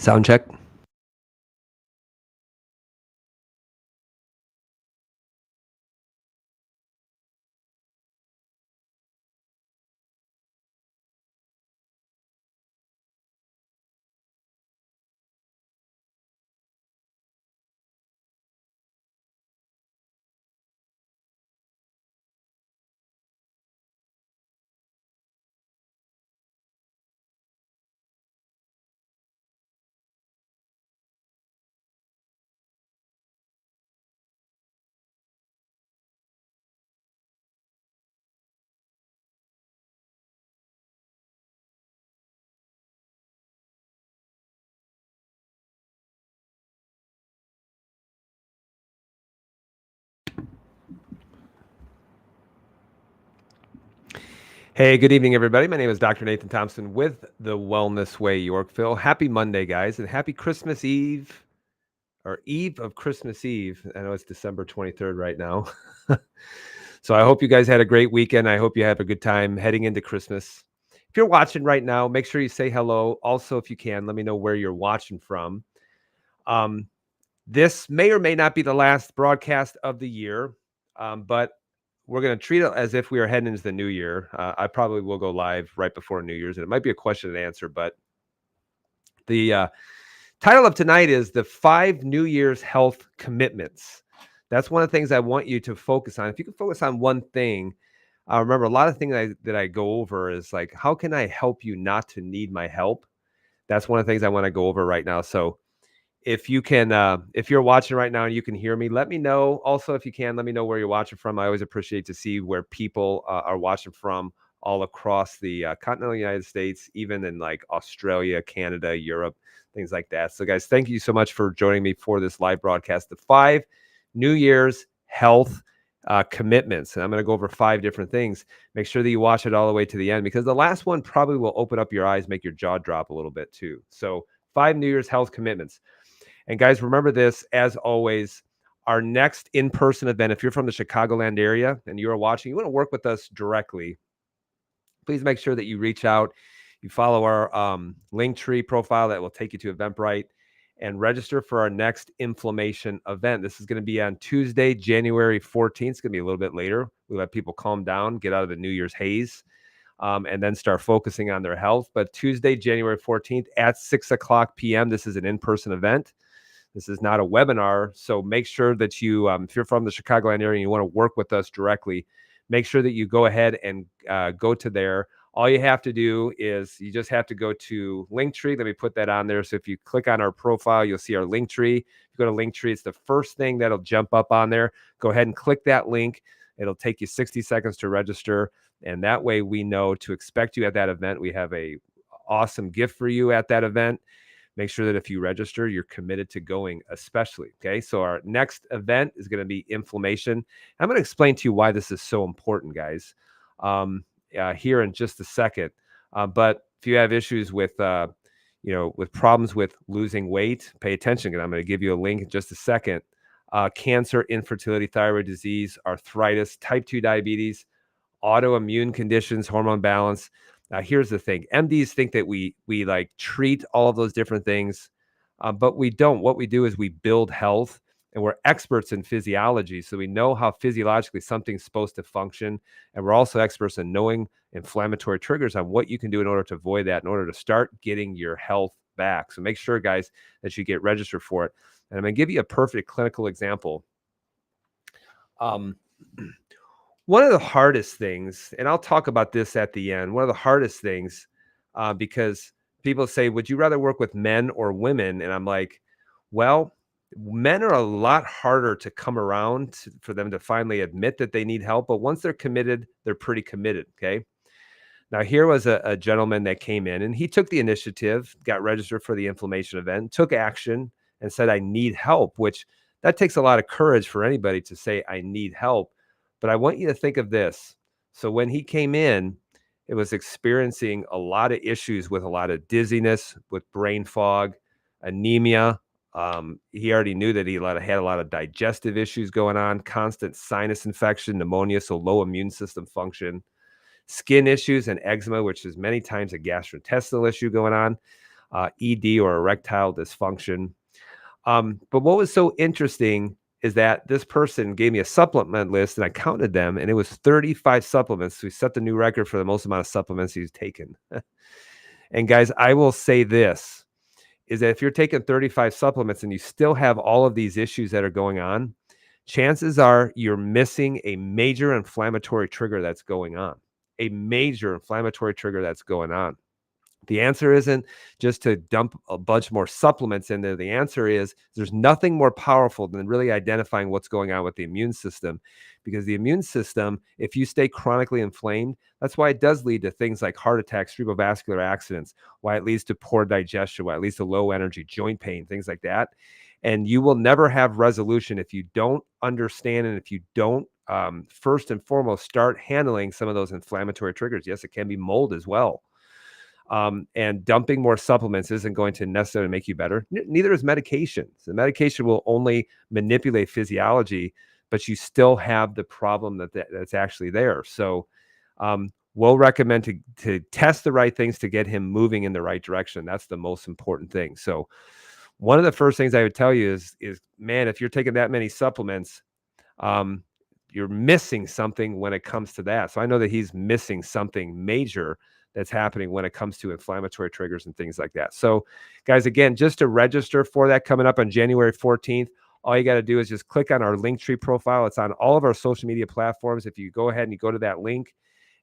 Sound check. Hey, good evening, everybody. My name is Dr. Nathan Thompson with the Wellness Way Yorkville. Happy Monday, guys, and happy Christmas Eve or Eve of Christmas Eve. I know it's December 23rd right now. So I hope you guys had a great weekend. I hope you have a good time heading into Christmas. If you're watching right now, make sure you say hello. Also, if you can, let me know where you're watching from. Um, this may or may not be the last broadcast of the year, but we're going to treat it as if we are heading into the new year. I probably will go live right before New Year's, and it might be a question and answer, but the title of tonight is the 5 New Year's Health Commitments. That's one of the things I want you to focus on. If you can focus on one thing, remember a lot of things that I go over is like, how can I help you not to need my help? That's one of the things I want to go over right now. So if you can, if you're watching right now and you can hear me, let me know. Also, if you can, let me know where you're watching from. I always appreciate to see where people are watching from all across the continental United States, even in like Australia, Canada, Europe, things like that. So, guys, thank you so much for joining me for this live broadcast. The 5 New Year's health commitments. And I'm going to go over 5 different things. Make sure that you watch it all the way to the end because the last one probably will open up your eyes, make your jaw drop a little bit too. So, 5 New Year's health commitments. And guys, remember this, as always, our next in-person event, if you're from the Chicagoland area and you're watching, you want to work with us directly, please make sure that you reach out. You follow our Linktree profile that will take you to Eventbrite and register for our next inflammation event. This is going to be on Tuesday, January 14th. It's going to be a little bit later. We let people calm down, get out of the New Year's haze, and then start focusing on their health. But Tuesday, January 14th at 6 o'clock p.m., this is an in-person event. This is not a webinar, so make sure that you, if you're from the Chicagoland area and you want to work with us directly, make sure that you go ahead and go to there. All you have to do is you just have to go to Linktree. Let me put that on there. So if you click on our profile, you'll see our Linktree. If you go to Linktree, it's the first thing that'll jump up on there. Go ahead and click that link. It'll take you 60 seconds to register, and that way we know to expect you at that event. We have a awesome gift for you at that event. Make sure that if you register, you're committed to going, especially. Okay. So our next event is going to be inflammation. I'm going to explain to you why this is so important, guys, here in just a second. But if you have issues with, with problems with losing weight, pay attention. And I'm going to give you a link in just a second. Cancer, infertility, thyroid disease, arthritis, type 2 diabetes, autoimmune conditions, hormone balance. Now, here's the thing. MDs think that we like treat all of those different things, but we don't. What we do is we build health, and we're experts in physiology. So we know how physiologically something's supposed to function. And we're also experts in knowing inflammatory triggers on what you can do in order to avoid that, in order to start getting your health back. So make sure, guys, that you get registered for it. And I'm going to give you a perfect clinical example. One of the hardest things, and I'll talk about this at the end, one of the hardest things, because people say, would you rather work with men or women? And I'm like, well, men are a lot harder to come around for them to finally admit that they need help. But once they're committed, they're pretty committed. Okay. Now, here was a gentleman that came in and he took the initiative, got registered for the inflammation event, took action and said, I need help, which that takes a lot of courage for anybody to say, I need help. But I want you to think of this. So when he came in, it was experiencing a lot of issues with a lot of dizziness, with brain fog, anemia. He already knew that he had a lot of digestive issues going on, constant sinus infection, pneumonia, so low immune system function, skin issues and eczema, which is many times a gastrointestinal issue going on. ED or erectile dysfunction. But what was so interesting is that this person gave me a supplement list and I counted them and it was 35 supplements. So he set the new record for the most amount of supplements he's taken. And guys, I will say this is that if you're taking 35 supplements and you still have all of these issues that are going on, chances are you're missing a major inflammatory trigger that's going on. A major inflammatory trigger that's going on. The answer isn't just to dump a bunch more supplements in there. The answer is there's nothing more powerful than really identifying what's going on with the immune system. Because the immune system, if you stay chronically inflamed, that's why it does lead to things like heart attacks, cerebrovascular accidents, why it leads to poor digestion, why it leads to low energy, joint pain, things like that. And you will never have resolution if you don't understand and if you don't first and foremost start handling some of those inflammatory triggers. Yes, it can be mold as well. And dumping more supplements isn't going to necessarily make you better. Neither is medication. The medication will only manipulate physiology, but you still have the problem that's actually there. So we'll recommend to test the right things to get him moving in the right direction. That's the most important thing. So one of the first things I would tell you is man, if you're taking that many supplements, you're missing something when it comes to that. So I know that he's missing something major that's happening when it comes to inflammatory triggers and things like that. So guys, again, just to register for that coming up on January 14th, all you got to do is just click on our Linktree profile. It's on all of our social media platforms. If you go ahead and you go to that link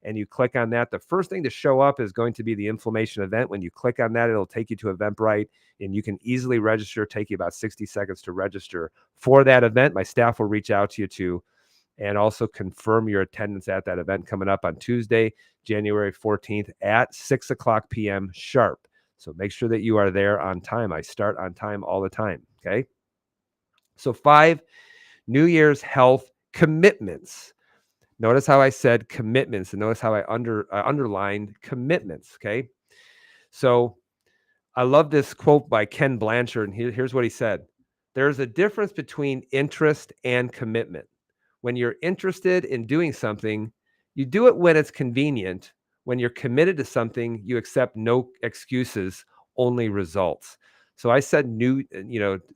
and you click on that, the first thing to show up is going to be the inflammation event. When you click on that, it'll take you to Eventbrite and you can easily register. Take you about 60 seconds to register for that event. My staff will reach out to you and also confirm your attendance at that event coming up on Tuesday, January 14th at 6 o'clock p.m. sharp. So make sure that you are there on time. I start on time all the time, okay? So 5 New Year's health commitments. Notice how I said commitments and notice how I underlined commitments, okay? So I love this quote by Ken Blanchard, and here's what he said. There's a difference between interest and commitment. When you're interested in doing something, you do it when it's convenient. When you're committed to something, you accept no excuses, only results. So I said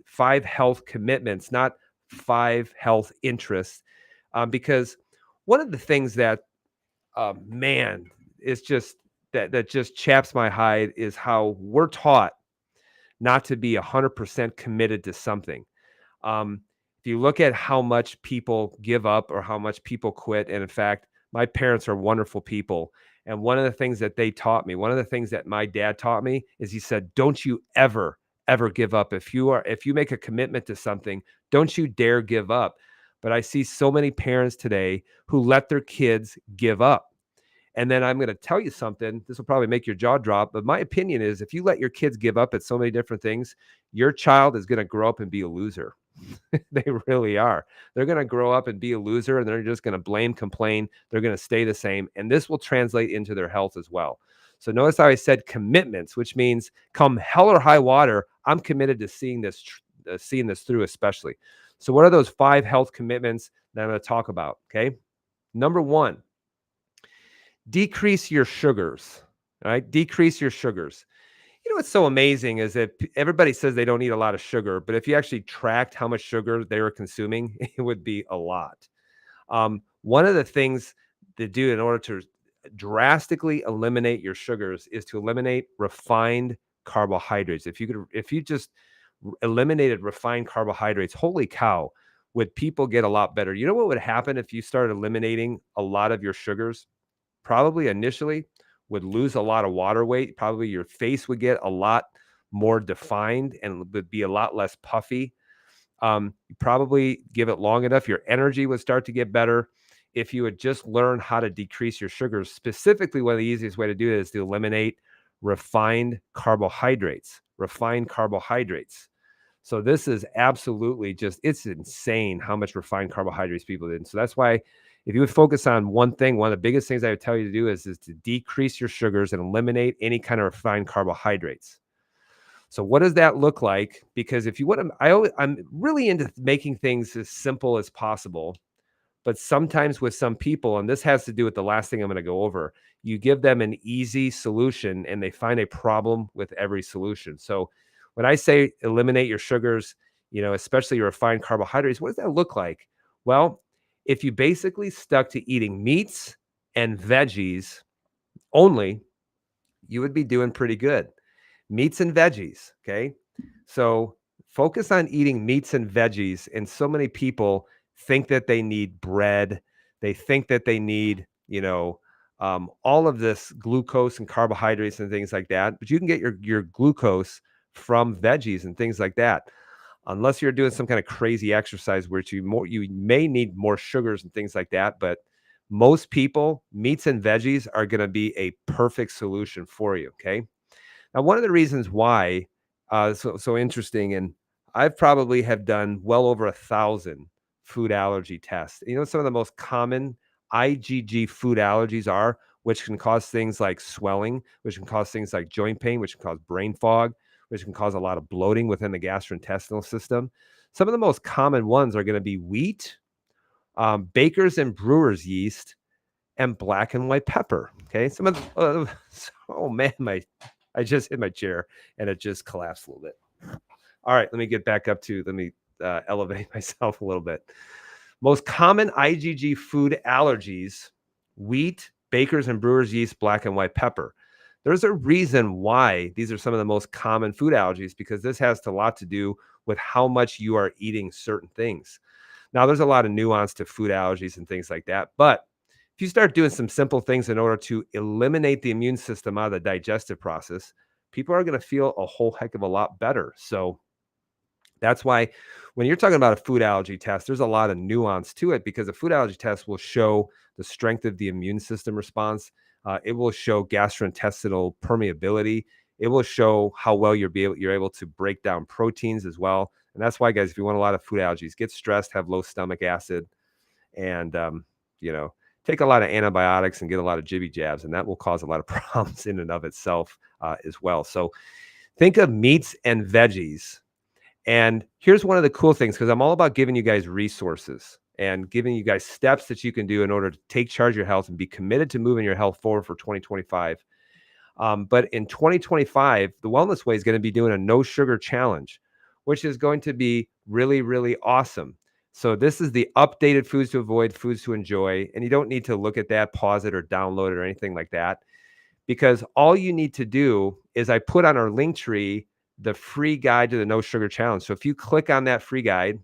5 health commitments, not 5 health interests, because one of the things that, man, is just that just chaps my hide is how we're taught not to be 100% committed to something. If you look at how much people give up or how much people quit, and in fact, my parents are wonderful people. And one of the things that they taught me, one of the things that my dad taught me is he said, don't you ever, ever give up. If you make a commitment to something, don't you dare give up. But I see so many parents today who let their kids give up. And then I'm going to tell you something. This will probably make your jaw drop. But my opinion is if you let your kids give up at so many different things, your child is going to grow up and be a loser. They really are. They're going to grow up and be a loser and they're just going to blame, complain. They're going to stay the same. And this will translate into their health as well. So notice how I said commitments, which means come hell or high water, I'm committed to seeing this through especially. So what are those 5 health commitments that I'm going to talk about? Okay. Number 1, decrease your sugars. All right. Decrease your sugars. You know what's so amazing is that everybody says they don't eat a lot of sugar, but if you actually tracked how much sugar they were consuming, it would be a lot. One of the things to do in order to drastically eliminate your sugars is to eliminate refined carbohydrates. If you just eliminated refined carbohydrates, holy cow, would people get a lot better? You know what would happen if you started eliminating a lot of your sugars? Probably initially would lose a lot of water weight. Probably your face would get a lot more defined and would be a lot less puffy. You probably give it long enough, your energy would start to get better. If you would just learn how to decrease your sugars, specifically, one of the easiest way to do it is to eliminate refined carbohydrates. Refined carbohydrates. So this is absolutely it's insane how much refined carbohydrates people did. And so that's why if you would focus on one thing, one of the biggest things I would tell you to do is to decrease your sugars and eliminate any kind of refined carbohydrates. So what does that look like? Because if you want to, I'm really into making things as simple as possible. But sometimes with some people, and this has to do with the last thing I'm going to go over, you give them an easy solution and they find a problem with every solution. So when I say eliminate your sugars, especially your refined carbohydrates, what does that look like? Well, if you basically stuck to eating meats and veggies only, you would be doing pretty good. Meats and veggies, okay? So focus on eating meats and veggies. And so many people think that they need bread. They think that they need, all of this glucose and carbohydrates and things like that. But you can get your glucose from veggies and things like that. Unless you're doing some kind of crazy exercise where you may need more sugars and things like that. But most people, meats and veggies are going to be a perfect solution for you. Okay. Now, one of the reasons why so interesting, and I've probably have done well over 1,000 food allergy tests. Some of the most common IgG food allergies are, which can cause things like swelling, which can cause things like joint pain, which can cause brain fog, which can cause a lot of bloating within the gastrointestinal system. Some of the most common ones are going to be wheat, baker's and brewer's yeast, and black and white pepper. Okay, some of oh man, I just hit my chair and it just collapsed a little bit. All right, let me get back up to, let me elevate myself a little bit. Most common IgG food allergies: wheat, baker's and brewer's yeast, black and white pepper. There's a reason why these are some of the most common food allergies, because this has a lot to do with how much you are eating certain things. Now, there's a lot of nuance to food allergies and things like that, but if you start doing some simple things in order to eliminate the immune system out of the digestive process, people are going to feel a whole heck of a lot better. So that's why when you're talking about a food allergy test, there's a lot of nuance to it, because a food allergy test will show the strength of the immune system response. It will show gastrointestinal permeability. It will show how well you're able to break down proteins as well. And that's why, guys, if you want a lot of food allergies, get stressed, have low stomach acid, and take a lot of antibiotics and get a lot of jibby jabs, and that will cause a lot of problems in and of itself as well. So think of meats and veggies. And here's one of the cool things, because I'm all about giving you guys resources and giving you guys steps that you can do in order to take charge of your health and be committed to moving your health forward for 2025. But in 2025, the Wellness Way is going to be doing a no sugar challenge, which is going to be really, really awesome. So this is the updated foods to avoid, foods to enjoy. And you don't need to look at that, pause it, or download it or anything like that, because all you need to do is I put on our link tree the free guide to the no sugar challenge. So if you click on that free guide,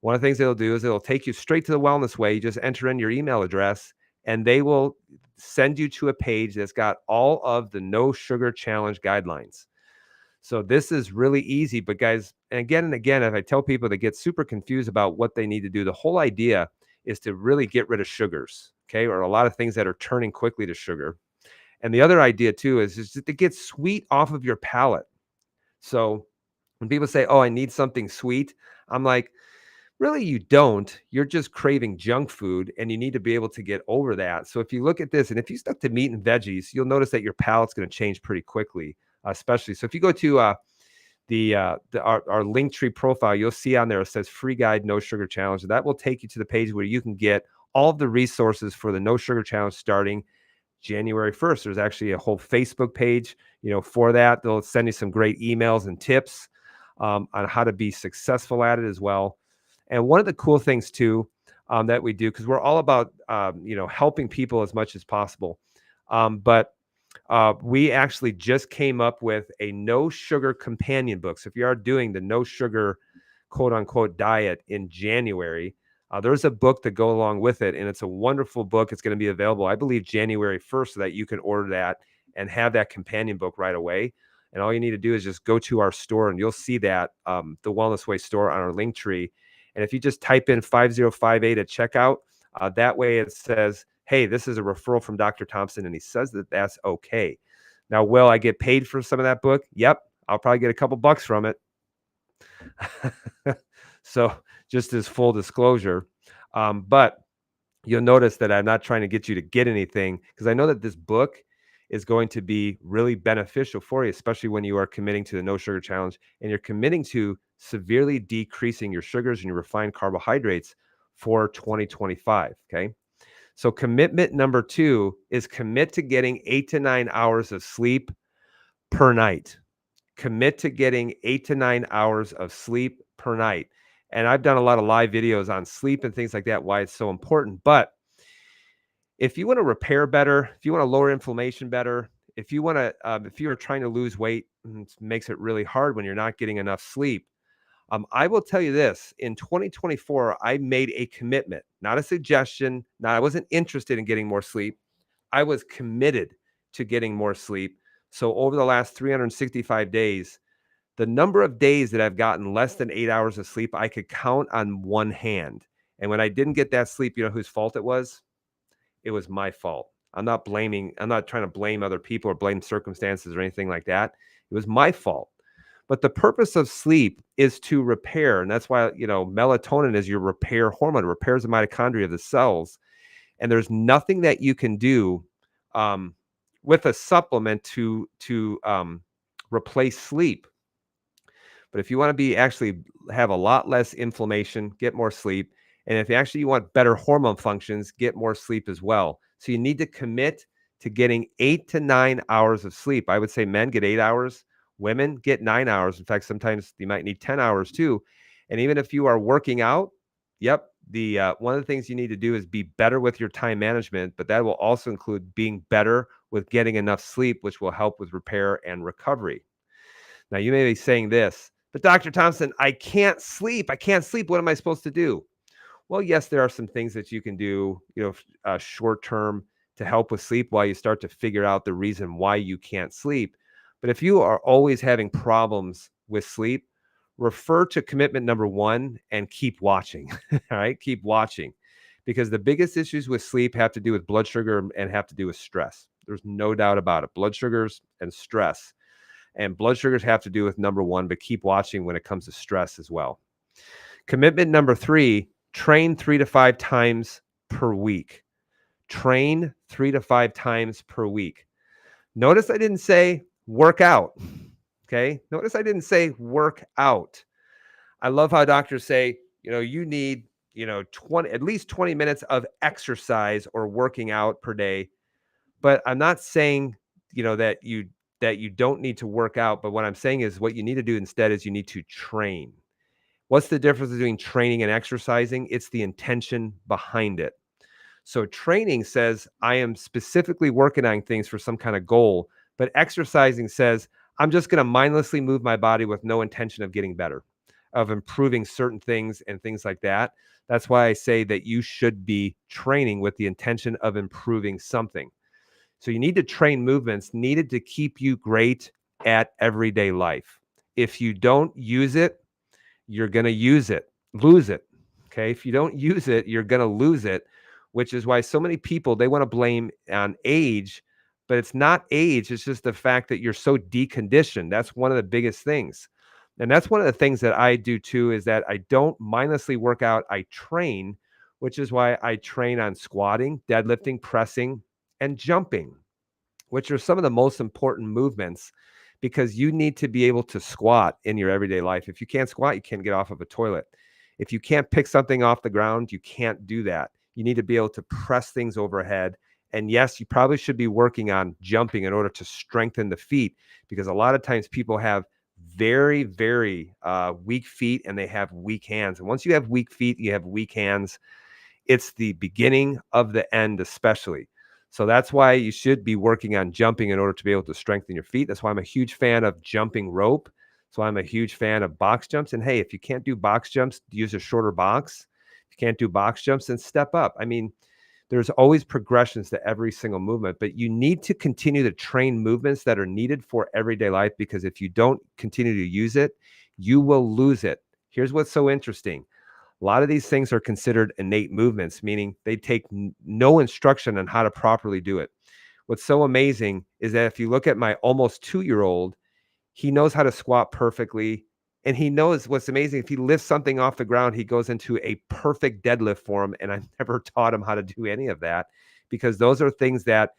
one of the things it'll do is it'll take you straight to the Wellness Way. You just enter in your email address and they will send you to a page that's got all of the no sugar challenge guidelines. So this is really easy. But guys, and again, if I tell people, they get super confused about what they need to do, the whole idea is to really get rid of sugars, okay, or a lot of things that are turning quickly to sugar. And the other idea too is to get sweet off of your palate. So when people say, "Oh, I need something sweet," I'm like, really, you don't. You're just craving junk food, and you need to be able to get over that. So if you look at this, and if you stuck to meat and veggies, you'll notice that your palate's going to change pretty quickly, especially. So if you go to our Linktree profile, you'll see on there it says free guide no sugar challenge. That will take you to the page where you can get all of the resources for the no sugar challenge starting January 1st. There's actually a whole Facebook page, for that. They'll send you some great emails and tips on how to be successful at it as well. And one of the cool things too that we do, because we're all about helping people as much as possible, but we actually just came up with a no sugar companion book. So if you are doing the no sugar quote unquote diet in January, there's a book to go along with it. And it's a wonderful book. It's going to be available, I believe, January 1st, so that you can order that and have that companion book right away. And all you need to do is just go to our store and you'll see that the Wellness Way store on our link tree. And if you just type in 5058 at checkout, that way it says, "Hey, this is a referral from Dr. Thompson," and he says that that's okay. Now, will I get paid for some of that book? Yep. I'll probably get a couple bucks from it. So just as full disclosure, but you'll notice that I'm not trying to get you to get anything, because I know that this book is going to be really beneficial for you, especially when you are committing to the no sugar challenge and you're committing to severely decreasing your sugars and your refined carbohydrates for 2025. Okay. So commitment number 2 is commit to getting 8 to 9 hours of sleep per night. Commit to getting 8 to 9 hours of sleep per night. And I've done a lot of live videos on sleep and things like that, why it's so important. But if you want to repair better, if you want to lower inflammation better, if you want to, if you're trying to lose weight, it makes it really hard when you're not getting enough sleep. I will tell you this, in 2024, I made a commitment, not a suggestion. Not, I wasn't interested in getting more sleep. I was committed to getting more sleep. So over the last 365 days, the number of days that I've gotten less than 8 hours of sleep, I could count on one hand. And when I didn't get that sleep, you know whose fault it was? It was my fault. I'm not trying to blame other people or blame circumstances or anything like that. It was my fault. But the purpose of sleep is to repair. And that's why, melatonin is your repair hormone. It repairs the mitochondria of the cells. And there's nothing that you can do with a supplement to replace sleep. But if you want to actually have a lot less inflammation, get more sleep. And if you want better hormone functions, get more sleep as well. So you need to commit to getting 8 to 9 hours of sleep. I would say men get 8 hours, women get 9 hours. In fact, sometimes you might need 10 hours too. And even if you are working out, yep, the one of the things you need to do is be better with your time management, but that will also include being better with getting enough sleep, which will help with repair and recovery. Now, you may be saying this, but Dr. Thompson, I can't sleep. I can't sleep. What am I supposed to do? Well, yes, there are some things that you can do, short term to help with sleep while you start to figure out the reason why you can't sleep. But if you are always having problems with sleep, refer to commitment number 1 and keep watching. All right, keep watching, because the biggest issues with sleep have to do with blood sugar and have to do with stress. There's no doubt about it. Blood sugars and stress. And blood sugars have to do with number 1, but keep watching when it comes to stress as well. Commitment number 3, train 3 to 5 times per week. Train 3 to 5 times per week. Notice I didn't say work out. Okay. Notice I didn't say work out. I love how doctors say, you need, at least 20 minutes of exercise or working out per day. But I'm not saying, that you don't need to work out. But what I'm saying is what you need to do instead is you need to train. What's the difference between training and exercising? It's the intention behind it. So training says I am specifically working on things for some kind of goal, but exercising says I'm just going to mindlessly move my body with no intention of getting better, of improving certain things and things like that. That's why I say that you should be training with the intention of improving something. So you need to train movements needed to keep you great at everyday life. If you don't use it, you're going to lose it. Okay. If you don't use it, you're going to lose it, which is why so many people, they want to blame on age, but it's not age. It's just the fact that you're so deconditioned. That's one of the biggest things. And that's one of the things that I do too, is that I don't mindlessly work out. I train, which is why I train on squatting, deadlifting, pressing, and jumping, which are some of the most important movements, because you need to be able to squat in your everyday life. If you can't squat, you can't get off of a toilet. If you can't pick something off the ground, you can't do that. You need to be able to press things overhead. And yes, you probably should be working on jumping in order to strengthen the feet, because a lot of times people have very, very weak feet and they have weak hands. And once you have weak feet, you have weak hands. It's the beginning of the end, especially. So that's why you should be working on jumping in order to be able to strengthen your feet. That's why I'm a huge fan of jumping rope. So I'm a huge fan of box jumps. And hey, if you can't do box jumps, use a shorter box. If you can't do box jumps, then step up. I mean, there's always progressions to every single movement, but you need to continue to train movements that are needed for everyday life, because if you don't continue to use it, you will lose it. Here's what's so interesting. A lot of these things are considered innate movements, meaning they take no instruction on how to properly do it. What's so amazing is that if you look at my almost 2-year-old, he knows how to squat perfectly. And he knows what's amazing. If he lifts something off the ground, he goes into a perfect deadlift form. And I've never taught him how to do any of that, because those are things that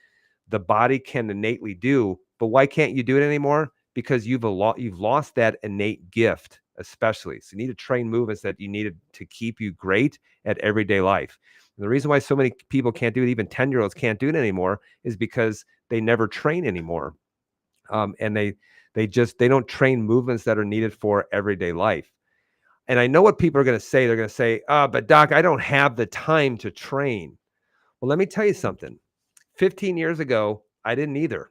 the body can innately do. But why can't you do it anymore? Because you've lost that innate gift, especially. So you need to train movements that you needed to keep you great at everyday life. And the reason why so many people can't do it, even 10-year-olds can't do it anymore, is because they never train anymore. And they don't train movements that are needed for everyday life. And I know what people are going to say. They're going to say, but doc, I don't have the time to train. Well, let me tell you something. 15 years ago, I didn't either.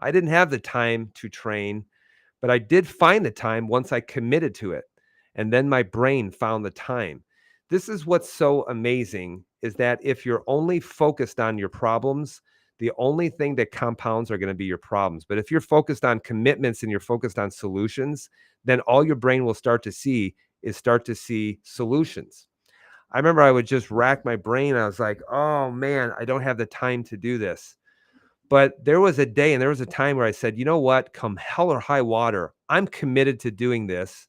I didn't have the time to train, but I did find the time once I committed to it. And then my brain found the time. This is what's so amazing, is that if you're only focused on your problems, the only thing that compounds are going to be your problems. But if you're focused on commitments and you're focused on solutions, then all your brain will start to see solutions. I remember I would just rack my brain. I was like, oh man, I don't have the time to do this. But there was a day and there was a time where I said, you know what, come hell or high water, I'm committed to doing this.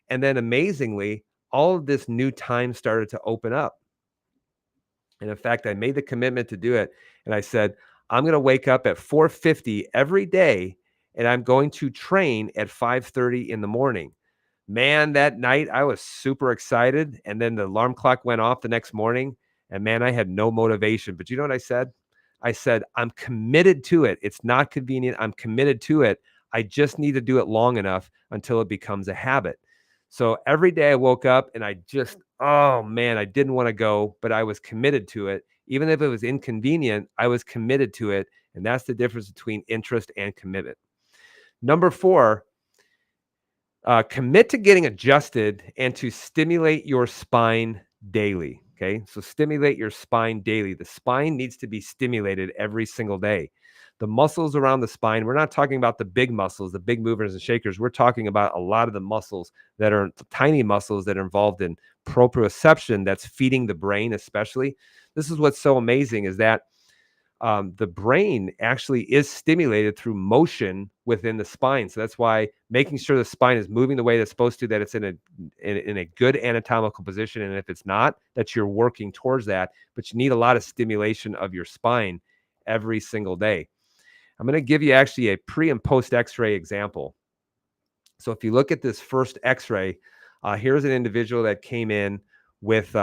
And then amazingly, all of this new time started to open up. And in fact, I made the commitment to do it. And I said, I'm going to wake up at 4:50 every day and I'm going to train at 5:30 in the morning. Man, that night I was super excited. And then the alarm clock went off the next morning. And man, I had no motivation. But you know what I said? I said, I'm committed to it. It's not convenient. I'm committed to it. I just need to do it long enough until it becomes a habit. So every day I woke up and oh man, I didn't want to go, but I was committed to it. Even if it was inconvenient, I was committed to it. And that's the difference between interest and commitment. Number 4, commit to getting adjusted and to stimulate your spine daily. Okay. So stimulate your spine daily. The spine needs to be stimulated every single day. The muscles around the spine, we're not talking about the big muscles, the big movers and shakers. We're talking about a lot of the muscles that are tiny muscles that are involved in proprioception that's feeding the brain, especially. This is what's so amazing, is that the brain actually is stimulated through motion within the spine. So that's why making sure the spine is moving the way it's supposed to, that it's in a good anatomical position. And if it's not, that you're working towards that. But you need a lot of stimulation of your spine every single day. I'm going to give you actually a pre and post X-ray example. So if you look at this first X-ray, here's an individual that came in with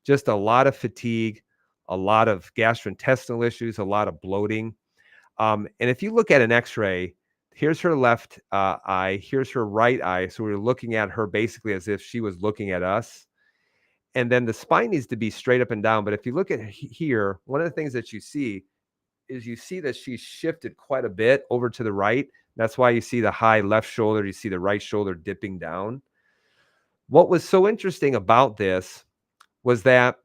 just a lot of fatigue, a lot of gastrointestinal issues, a lot of bloating. And if you look at an X-ray, here's her left eye, here's her right eye. So we're looking at her basically as if she was looking at us. And then the spine needs to be straight up and down. But if you look at here, one of the things that you see that she's shifted quite a bit over to the right. That's why you see the high left shoulder, you see the right shoulder dipping down. What was so interesting about this was that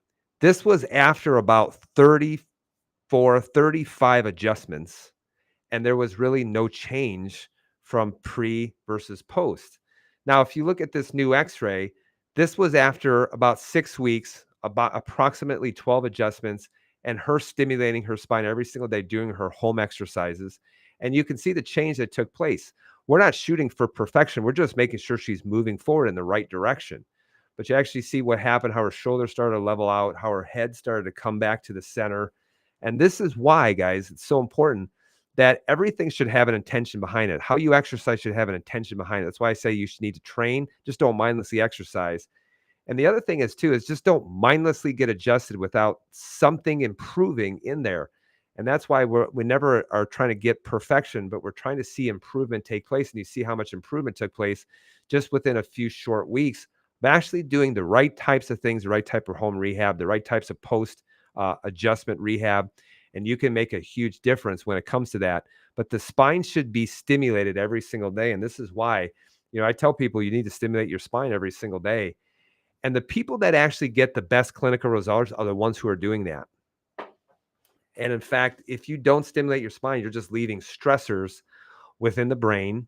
this was after about 34, 35 adjustments, and there was really no change from pre versus post. Now, if you look at this new X-ray, this was after about 6 weeks, about approximately 12 adjustments, and her stimulating her spine every single day doing her home exercises. And you can see the change that took place. We're not shooting for perfection. We're just making sure she's moving forward in the right direction. But you actually see what happened, how her shoulders started to level out, how her head started to come back to the center. And this is why, guys, it's so important that everything should have an intention behind it. How you exercise should have an intention behind it. That's why I say you should need to train. Just don't mindlessly exercise. And the other thing is too, is just don't mindlessly get adjusted without something improving in there. And that's why we never are trying to get perfection, but we're trying to see improvement take place. And you see how much improvement took place just within a few short weeks of actually doing the right types of things, the right type of home rehab, the right types of post adjustment rehab. And you can make a huge difference when it comes to that. But the spine should be stimulated every single day. And this is why, I tell people you need to stimulate your spine every single day. And the people that actually get the best clinical results are the ones who are doing that. And in fact, if you don't stimulate your spine, you're just leaving stressors within the brain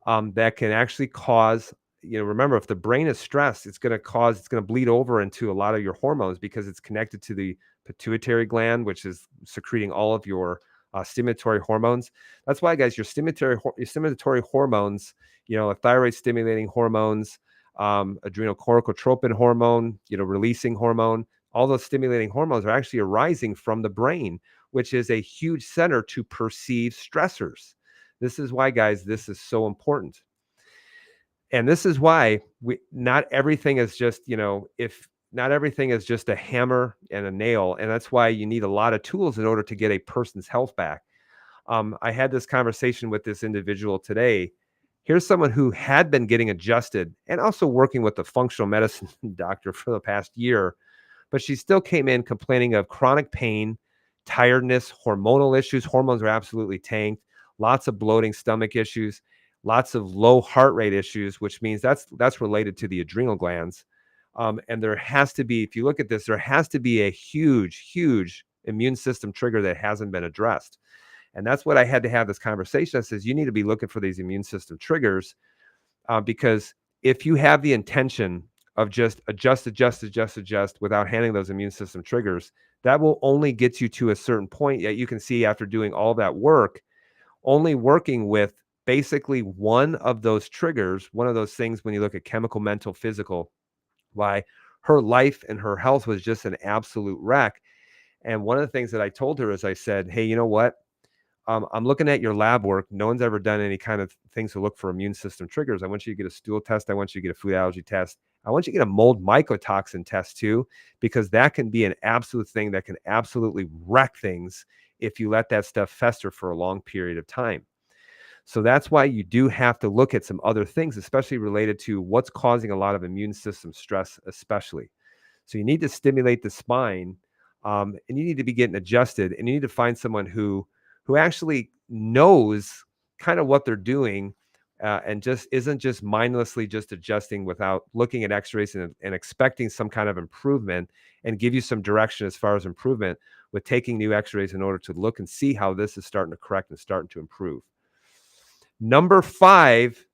that can actually cause, remember, if the brain is stressed, it's going to bleed over into a lot of your hormones because it's connected to the pituitary gland, which is secreting all of your stimulatory hormones. That's why, guys, your stimulatory hormones, thyroid stimulating hormones, adrenocorticotropin hormone, releasing hormone, all those stimulating hormones are actually arising from the brain, which is a huge center to perceive stressors. This is why, guys, this is so important. And this is why not everything is just, if not everything is just a hammer and a nail. And that's why you need a lot of tools in order to get a person's health back. I had this conversation with this individual today. Here's someone who had been getting adjusted and also working with the functional medicine doctor for the past year, but she still came in complaining of chronic pain, tiredness, hormonal issues. Hormones are absolutely tanked, lots of bloating, stomach issues, lots of low heart rate issues, which means that's related to the adrenal glands. And there has to be, if you look at this, there has to be a huge, huge immune system trigger that hasn't been addressed. And that's what I had to have this conversation. I says, you need to be looking for these immune system triggers, because if you have the intention of just adjust without handling those immune system triggers, that will only get you to a certain point. Yet you can see after doing all that work, only working with basically one of those triggers, one of those things when you look at chemical, mental, physical, why her life and her health was just an absolute wreck. And one of the things that I told her is I said, hey, you know what? I'm looking at your lab work. No one's ever done any kind of things to look for immune system triggers. I want you to get a stool test. I want you to get a food allergy test. I want you to get a mold mycotoxin test too, because that can be an absolute thing that can absolutely wreck things if you let that stuff fester for a long period of time. So that's why you do have to look at some other things, especially related to what's causing a lot of immune system stress, especially. So you need to stimulate the spine, and you need to be getting adjusted, and you need to find someone who actually knows kind of what they're doing, and just isn't just mindlessly just adjusting without looking at x-rays and expecting some kind of improvement, and give you some direction as far as improvement with taking new x-rays in order to look and see how this is starting to correct and starting to improve. Number 5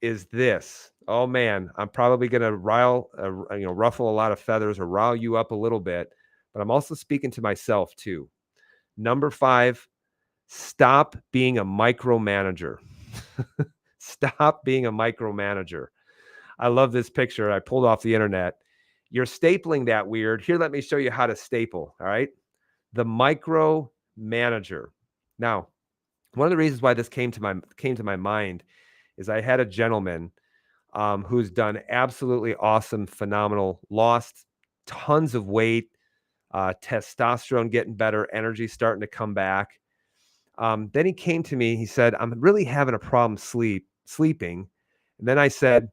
is this. Oh man, I'm probably going to ruffle a lot of feathers or rile you up a little bit, but I'm also speaking to myself too. Number 5, stop being a micromanager. Stop being a micromanager. I love this picture I pulled off the internet. You're stapling that weird. Here, let me show you how to staple. All right. The micromanager. Now, one of the reasons why this came to my mind is I had a gentleman, who's done absolutely awesome, phenomenal, lost tons of weight, testosterone getting better, energy starting to come back. Then he came to me. He said, "I'm really having a problem sleeping." And then I said,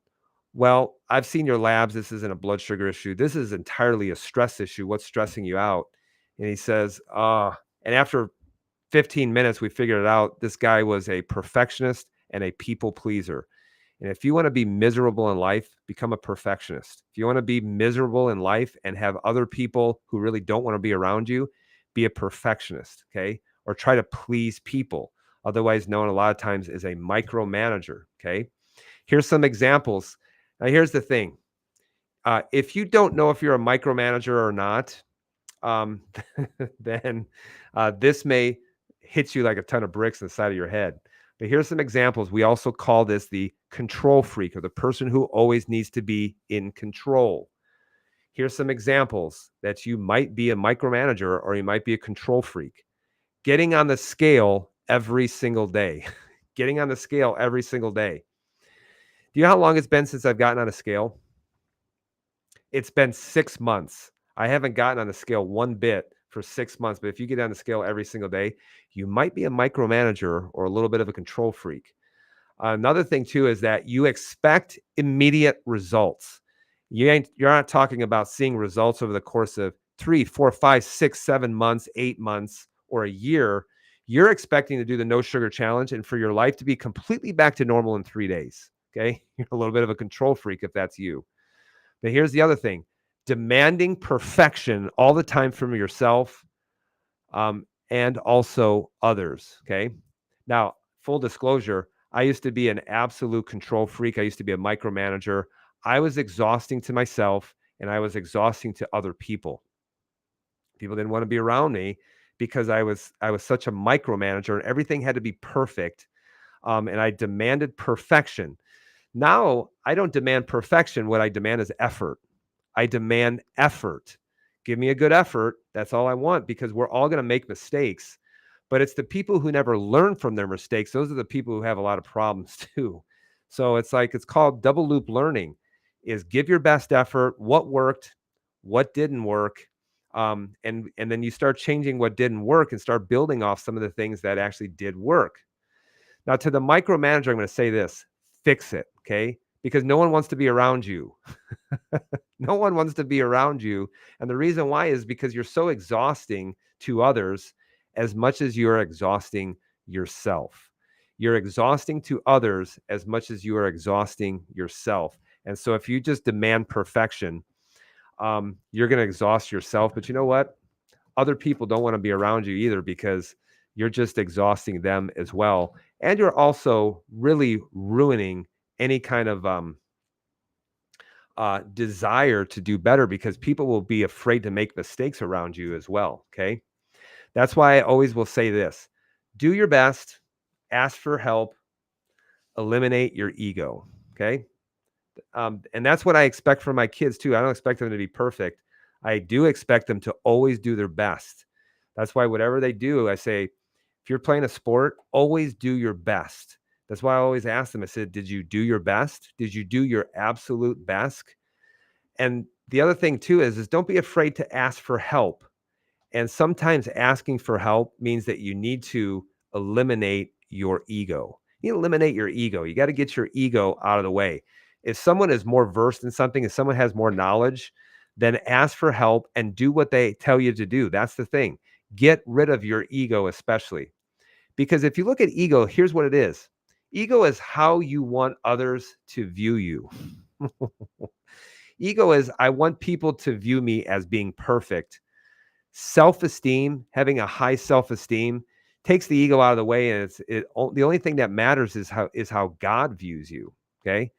"Well, I've seen your labs. This isn't a blood sugar issue. This is entirely a stress issue. What's stressing you out?" And he says, and after 15 minutes, we figured it out. This guy was a perfectionist and a people pleaser. And if you want to be miserable in life, become a perfectionist. If you want to be miserable in life and have other people who really don't want to be around you, be a perfectionist, okay? Or try to please people, otherwise known a lot of times as a micromanager, okay? Here's some examples. Now, here's the thing. If you don't know if you're a micromanager or not, um, then this may hit you like a ton of bricks in the side of your head. But here's some examples. We also call this the control freak, or the person who always needs to be in control. Here's some examples that you might be a micromanager or you might be a control freak. Getting on the scale every single day. Getting on the scale every single day. Do you know how long it's been since I've gotten on a scale? It's been 6 months. I haven't gotten on the scale one bit for 6 months, but if you get on the scale every single day, you might be a micromanager or a little bit of a control freak. Another thing too is that you expect immediate results. You're not talking about seeing results over the course of 3, 4, 5, 6, 7 months, 8 months, or a year. You're expecting to do the no sugar challenge and for your life to be completely back to normal in 3 days. Okay. You're a little bit of a control freak if that's you. But here's the other thing: demanding perfection all the time from yourself, and also others. Okay. Now, full disclosure, I used to be an absolute control freak. I used to be a micromanager. I was exhausting to myself and I was exhausting to other people. People didn't want to be around me because I was such a micromanager and everything had to be perfect. And I demanded perfection. Now, I don't demand perfection. What I demand is effort. I demand effort. Give me a good effort. That's all I want, because we're all going to make mistakes. But it's the people who never learn from their mistakes. Those are the people who have a lot of problems too. So it's called double loop learning, is give your best effort, what worked, what didn't work. And then you start changing what didn't work and start building off some of the things that actually did work. Now, to the micromanager, I'm going to say this: fix it, okay? Because no one wants to be around you. No one wants to be around you. And the reason why is because you're so exhausting to others as much as you're exhausting yourself. You're exhausting to others as much as you are exhausting yourself. And so if you just demand perfection, you're going to exhaust yourself. But you know what? Other people don't want to be around you either, because you're just exhausting them as well. And you're also really ruining any kind of desire to do better, because people will be afraid to make mistakes around you as well. Okay. That's why I always will say this: do your best, ask for help, eliminate your ego. Okay. And that's what I expect from my kids too. I don't expect them to be perfect. I do expect them to always do their best. That's why whatever they do, I say, if you're playing a sport, always do your best. That's why I always ask them, I said, did you do your best? Did you do your absolute best? And the other thing too is don't be afraid to ask for help. And sometimes asking for help means that you need to eliminate your ego. You eliminate your ego. You got to get your ego out of the way. If someone is more versed in something, if someone has more knowledge, then ask for help and do what they tell you to do. That's the thing. Get rid of your ego, especially. Because if you look at ego, here's what it is: ego is how you want others to view you. Ego is, I want people to view me as being perfect. Self-esteem, having a high self-esteem, takes the ego out of the way, and the only thing that matters is how God views you. Okay,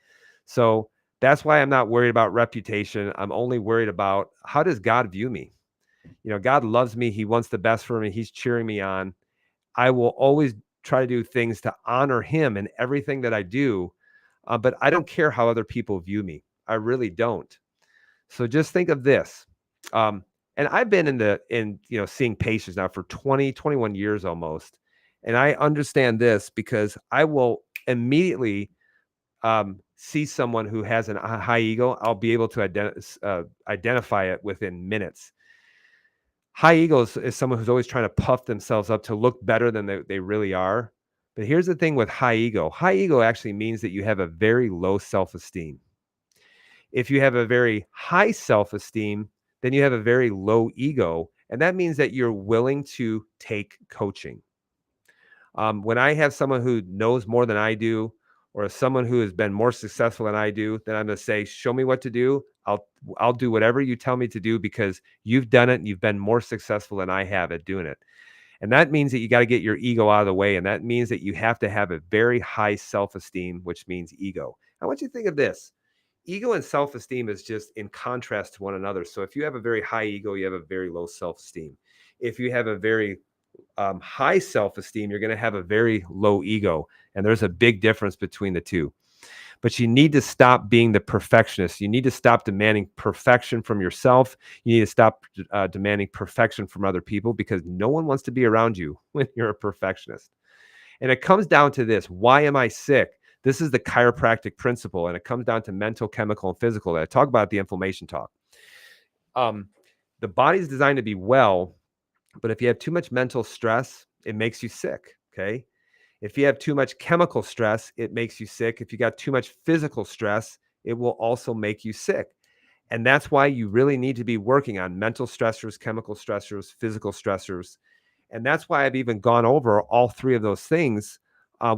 so that's why I'm not worried about reputation. I'm only worried about, how does God view me? God loves me. He wants the best for me. He's cheering me on. I will always try to do things to honor him in everything that I do, but I don't care how other people view me. I really don't. So just think of this. And I've been seeing patients now for 20, 21 years almost. And I understand this because I will immediately see someone who has a high ego. I'll be able to identify it within minutes. High ego is someone who's always trying to puff themselves up to look better than they really are. But here's the thing with high ego. High ego actually means that you have a very low self-esteem. If you have a very high self-esteem, then you have a very low ego. And that means that you're willing to take coaching. When I have someone who knows more than I do, or someone who has been more successful than I do, then I'm going to say, show me what to do. I'll do whatever you tell me to do, because you've done it and you've been more successful than I have at doing it. And that means that you got to get your ego out of the way. And that means that you have to have a very high self-esteem, which means ego. I want you to think of this. Ego and self-esteem is just in contrast to one another. So if you have a very high ego, you have a very low self-esteem. If you have a very high self-esteem, you're going to have a very low ego. And there's a big difference between the two. But you need to stop being the perfectionist. You need to stop demanding perfection from yourself. You need to stop demanding perfection from other people, because no one wants to be around you when you're a perfectionist. And it comes down to this: why am I sick? This is the chiropractic principle, and it comes down to mental, chemical, and physical. I talk about the inflammation talk. The body's designed to be well, but if you have too much mental stress, it makes you sick. Okay. If you have too much chemical stress, it makes you sick. If you got too much physical stress, it will also make you sick. And that's why you really need to be working on mental stressors, chemical stressors, physical stressors. And that's why I've even gone over all three of those things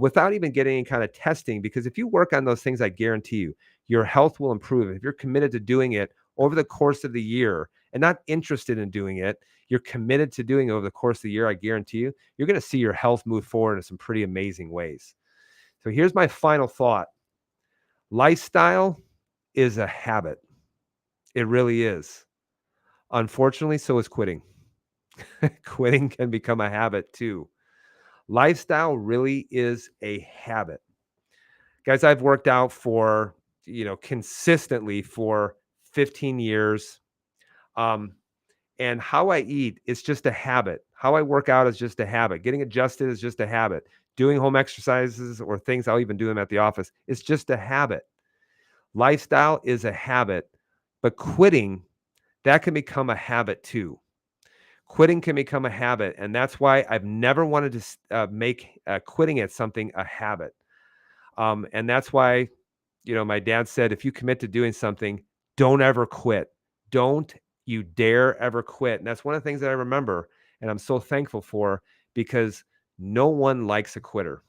without even getting any kind of testing. Because if you work on those things, I guarantee you, your health will improve. If you're committed to doing it over the course of the year and not interested in doing it, you're committed to doing it over the course of the year, I guarantee you, you're going to see your health move forward in some pretty amazing ways. So here's my final thought. Lifestyle is a habit. It really is. Unfortunately, so is quitting. Quitting can become a habit too. Lifestyle really is a habit. Guys, I've worked out for, consistently for 15 years. And how I eat is just a habit. How I work out is just a habit. Getting adjusted is just a habit. Doing home exercises or things, I'll even do them at the office, it's just a habit. Lifestyle is a habit, but quitting, that can become a habit too. Quitting can become a habit, and that's why I've never wanted to make quitting at something a habit. And that's why, my dad said, if you commit to doing something, don't ever quit. Don't you dare ever quit. And that's one of the things that I remember, and I'm so thankful for, because no one likes a quitter.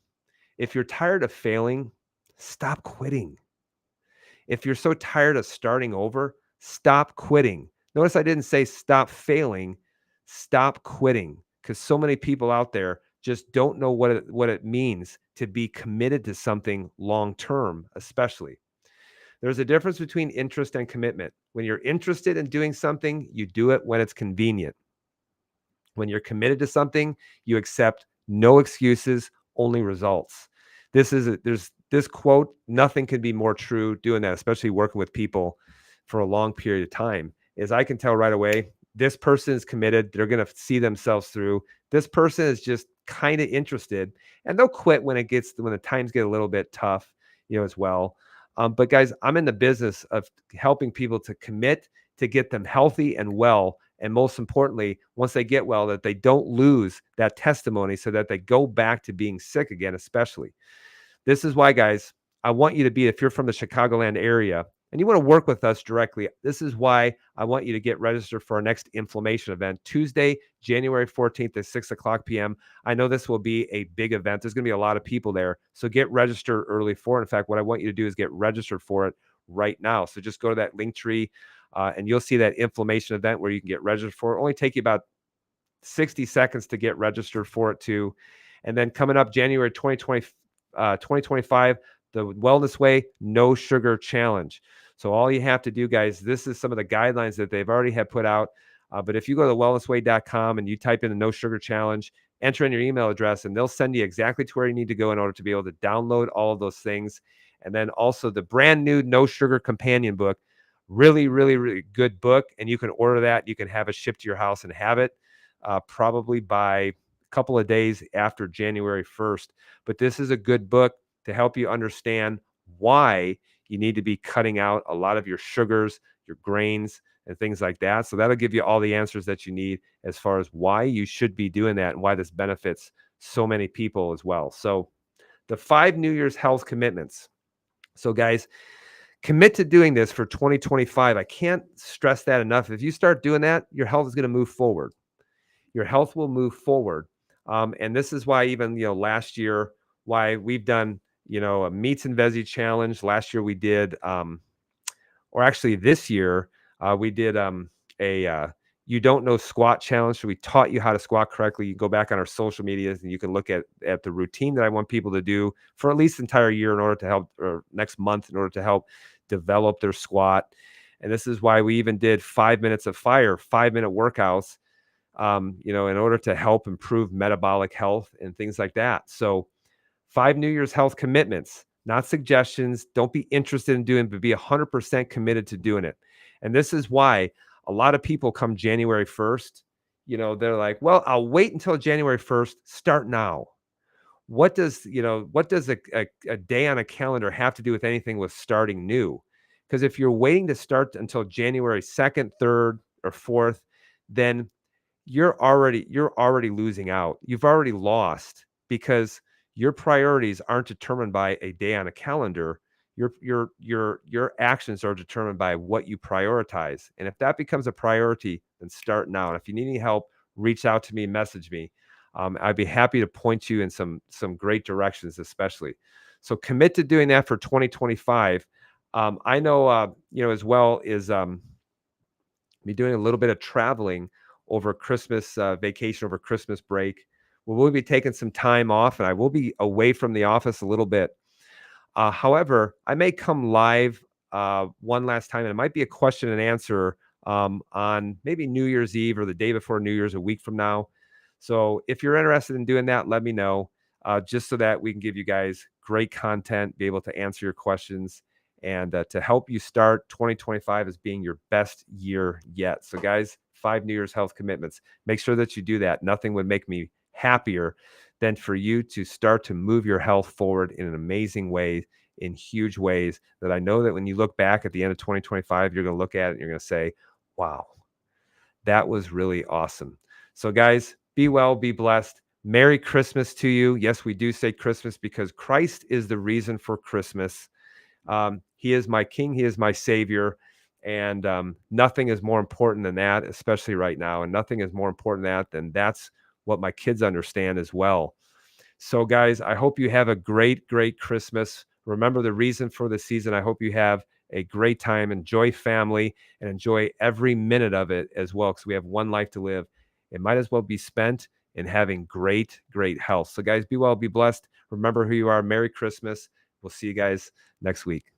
If you're tired of failing, stop quitting. If you're so tired of starting over, stop quitting. Notice I didn't say stop failing, stop quitting, because so many people out there just don't know what it means to be committed to something long term, especially. There's a difference between interest and commitment. When you're interested in doing something, you do it when it's convenient. When you're committed to something, you accept no excuses, only results. There's this quote, nothing can be more true doing that, especially working with people for a long period of time, is I can tell right away, this person is committed. They're going to see themselves through. This person is just kind of interested, and they'll quit when the times get a little bit tough, as well. But guys, I'm in the business of helping people to commit, to get them healthy and well. And most importantly, once they get well, that they don't lose that testimony so that they go back to being sick again, especially. This is why, guys, I want you to be, if you're from the Chicagoland area and you want to work with us directly, this is why I want you to get registered for our next inflammation event, Tuesday, January 14th at 6:00 p.m. I know this will be a big event. There's going to be a lot of people there. So get registered early for it. In fact, what I want you to do is get registered for it right now. So just go to that link tree and you'll see that inflammation event where you can get registered for it. It'll only take you about 60 seconds to get registered for it too. And then coming up January 2025, the Wellness Way No Sugar Challenge. So all you have to do, guys, this is some of the guidelines that they've already had put out. But if you go to wellnessway.com and you type in the No Sugar Challenge, enter in your email address, and they'll send you exactly to where you need to go in order to be able to download all of those things. And then also the brand new No Sugar Companion book. Really, really, really good book. And you can order that. You can have it shipped to your house and have it probably by a couple of days after January 1st. But this is a good book to help you understand why you need to be cutting out a lot of your sugars, your grains, and things like that. So that'll give you all the answers that you need as far as why you should be doing that and why this benefits so many people as well. So the 5 New Year's health commitments. So guys, commit to doing this for 2025. I can't stress that enough. If you start doing that, your health is going to move forward. Your health will move forward. And this is why even, last year, why we've done, a meats and veggie challenge. Last year we did, or actually this year, we did a you don't know squat challenge. So we taught you how to squat correctly. You go back on our social medias and you can look at the routine that I want people to do for at least the entire year in order to help, or next month in order to help develop their squat. And this is why we even did 5 minutes of fire, 5-minute workouts, in order to help improve metabolic health and things like that. So 5 New Year's health commitments, not suggestions. Don't be interested in doing, but be 100% committed to doing it. And this is why a lot of people come January 1st, they're like, well, I'll wait until January 1st, start now. What does a day on a calendar have to do with anything with starting new? Because if you're waiting to start until January 2nd, 3rd, or 4th, then you're already losing out. You've already lost because your priorities aren't determined by a day on a calendar. Your actions are determined by what you prioritize. And if that becomes a priority, then start now. And if you need any help, reach out to me, message me. I'd be happy to point you in some great directions, especially. So commit to doing that for 2025. I know, as well is be doing a little bit of traveling over Christmas vacation, over Christmas break. We'll be taking some time off, and I will be away from the office a little bit. However, I may come live one last time, and it might be a question and answer on maybe New Year's Eve or the day before New Year's, a week from now. So if you're interested in doing that, let me know, just so that we can give you guys great content, be able to answer your questions, and to help you start 2025 as being your best year yet. So guys, 5 New Year's health commitments. Make sure that you do that. Nothing would make me happier than for you to start to move your health forward in an amazing way, in huge ways that I know that when you look back at the end of 2025, you're going to look at it and you're going to say, wow, that was really awesome. So, guys, be well, be blessed. Merry Christmas to you. Yes, we do say Christmas because Christ is the reason for Christmas. He is my King, He is my Savior. And nothing is more important than that, especially right now. And nothing is more important than that, than that's what my kids understand as well. So, guys, I hope you have a great, great Christmas. Remember the reason for the season. I hope you have a great time. Enjoy family and enjoy every minute of it as well, because we have one life to live. It might as well be spent in having great, great health. So, guys, be well, be blessed. Remember who you are. Merry Christmas. We'll see you guys next week.